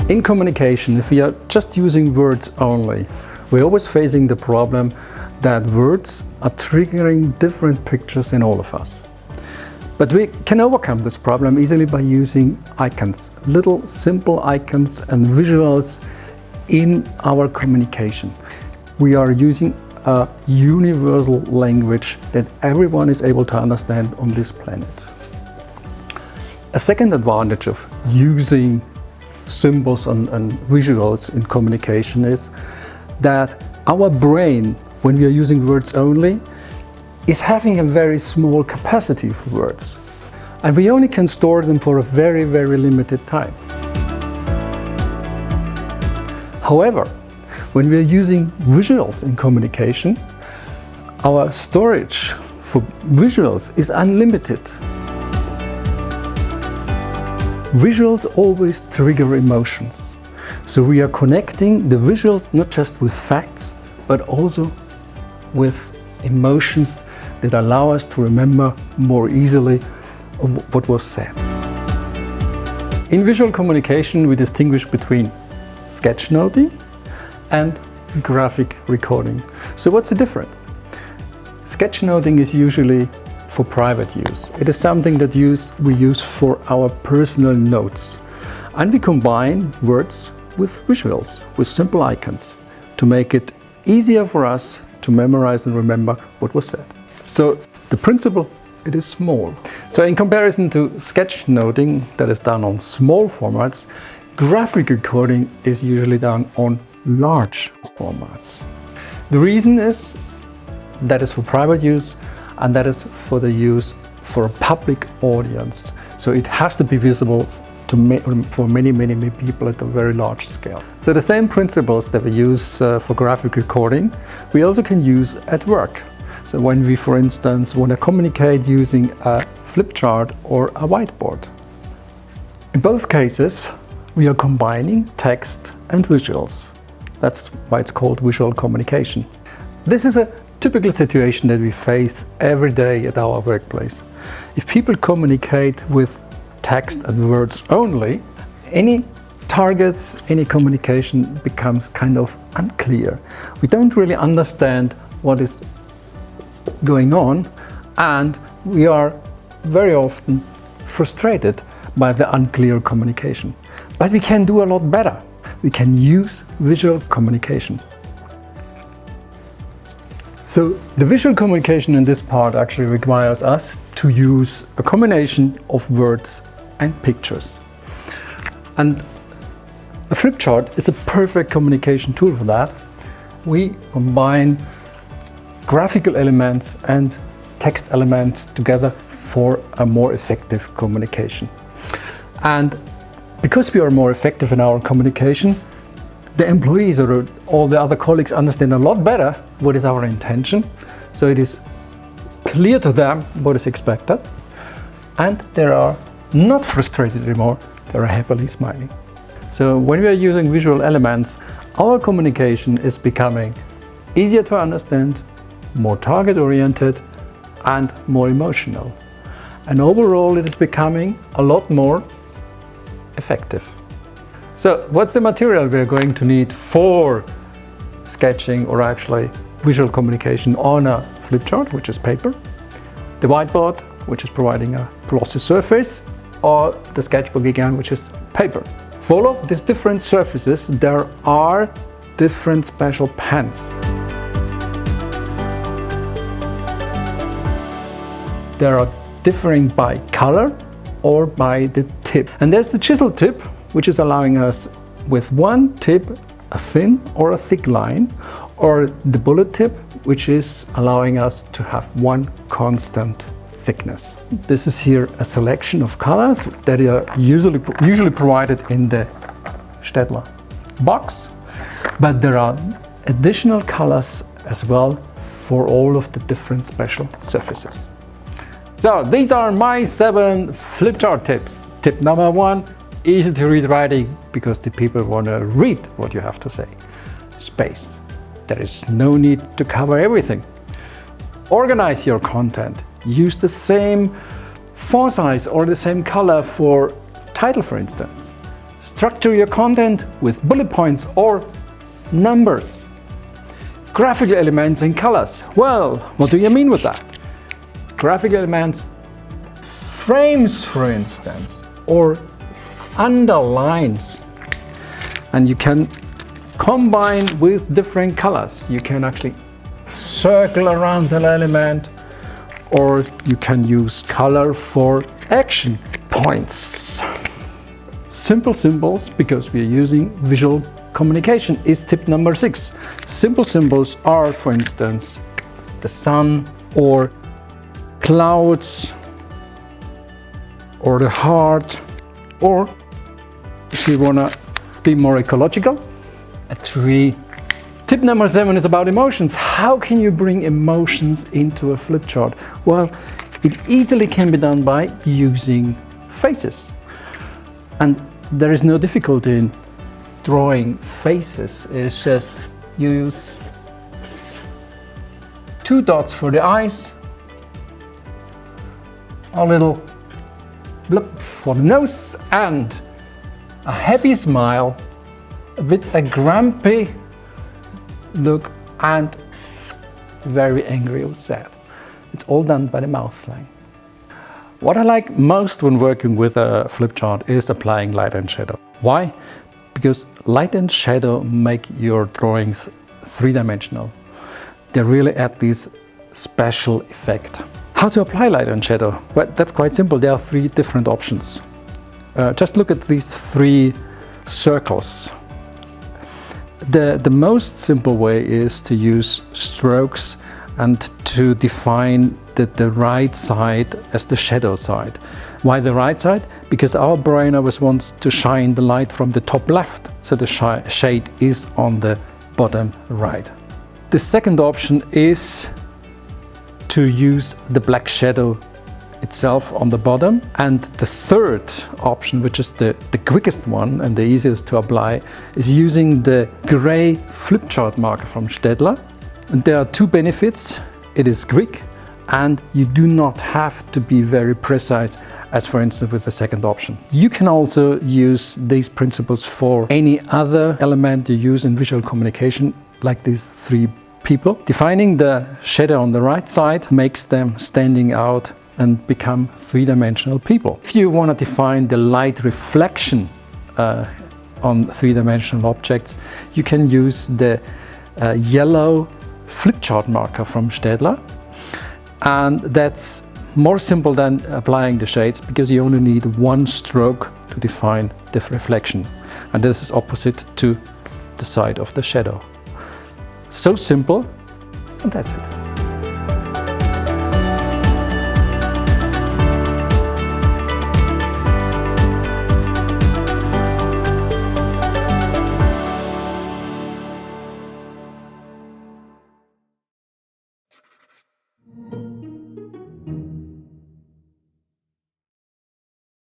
In communication, if we are just using words only, we're always facing the problem that words are triggering different pictures in all of us. But we can overcome this problem easily by using icons, little simple icons and visuals in our communication. We are using a universal language that everyone is able to understand on this planet. A second advantage of using symbols and visuals in communication is that our brain, when we are using words only, is having a very small capacity for words. And we only can store them for a very, very limited time. However, when we are using visuals in communication, our storage for visuals is unlimited. Visuals always trigger emotions. So we are connecting the visuals not just with facts, but also with emotions that allow us to remember more easily what was said. In visual communication, we distinguish between sketchnoting and graphic recording. So what's the difference? Sketchnoting is usually for private use. It is something that we use for our personal notes. And we combine words with visuals, with simple icons, to make it easier for us to memorize and remember what was said. So the principle, it is small. So in comparison to sketchnoting that is done on small formats, graphic recording is usually done on large formats. The reason is that is for private use, and that is for the use for a public audience. So it has to be visible for many, many, many people at a very large scale. So the same principles that we use for graphic recording, we also can use at work. So when we, for instance, want to communicate using a Flipchart or a whiteboard. In both cases, we are combining text and visuals. That's why it's called visual communication. This is a typical situation that we face every day at our workplace. If people communicate with text and words only, any targets, any communication becomes kind of unclear. We don't really understand what is going on, and we are very often frustrated by the unclear communication. But we can do a lot better. We can use visual communication. So the visual communication in this part actually requires us to use a combination of words and pictures. And a Flipchart is a perfect communication tool for that. We combine graphical elements and text elements together for a more effective communication. And because we are more effective in our communication, the employees or all the other colleagues understand a lot better what is our intention. So it is clear to them what is expected, and they are not frustrated anymore, they are happily smiling. So when we are using visual elements, our communication is becoming easier to understand, more target-oriented and more emotional. And overall it is becoming a lot more effective. So what's the material we're going to need for sketching or actually visual communication on a Flipchart, which is paper, the whiteboard, which is providing a glossy surface, or the sketchbook again, which is paper. For all of these different surfaces, there are different special pens. They are differing by color or by the tip. And there's the chisel tip, which is allowing us with one tip a thin or a thick line, or the bullet tip, which is allowing us to have one constant thickness. This is here a selection of colors that are usually provided in the STAEDTLER box, but there are additional colors as well for all of the different special surfaces. So these are my 7 Flipchart tips. Tip number 1, easy to read writing, because the people want to read what you have to say. Space. There is no need to cover everything. Organize your content. Use the same font size or the same color for title, for instance. Structure your content with bullet points or numbers. Graphical elements and colors. Well, what do you mean with that? Graphic elements, frames for instance, or underlines. And you can combine with different colors. You can actually circle around an element, or you can use color for action points. Simple symbols, because we are using visual communication, is tip number 6. Simple symbols are, for instance, the sun or clouds or the heart, or if you want to be more ecological, a tree. Tip number 7 is about emotions. How can you bring emotions into a flip chart? Well, it easily can be done by using faces. And there is no difficulty in drawing faces. It's just you use 2 dots for the eyes, a little blip for the nose, and a happy smile, a bit a grumpy look, and very angry or sad. It's all done by the mouth line. What I like most when working with a flip chart is applying light and shadow. Why? Because light and shadow make your drawings three-dimensional. They really add this special effect. How to apply light and shadow? Well, that's quite simple. There are 3 different options. Just look at these 3 circles. The most simple way is to use strokes and to define the right side as the shadow side. Why the right side? Because our brain always wants to shine the light from the top left, so the shade is on the bottom right. The second option is to use the black shadow itself on the bottom, and the third option, which is the quickest one and the easiest to apply, is using the gray flip chart marker from STAEDTLER. And there are 2 benefits. It is quick, and you do not have to be very precise, as for instance with the second option. You can also use these principles for any other element you use in visual communication, like these 3 people. Defining the shadow on the right side makes them standing out and become three-dimensional people. If you want to define the light reflection on three-dimensional objects, you can use the yellow flip chart marker from STAEDTLER, and that's more simple than applying the shades, because you only need 1 stroke to define the reflection, and this is opposite to the side of the shadow. So simple, and that's it.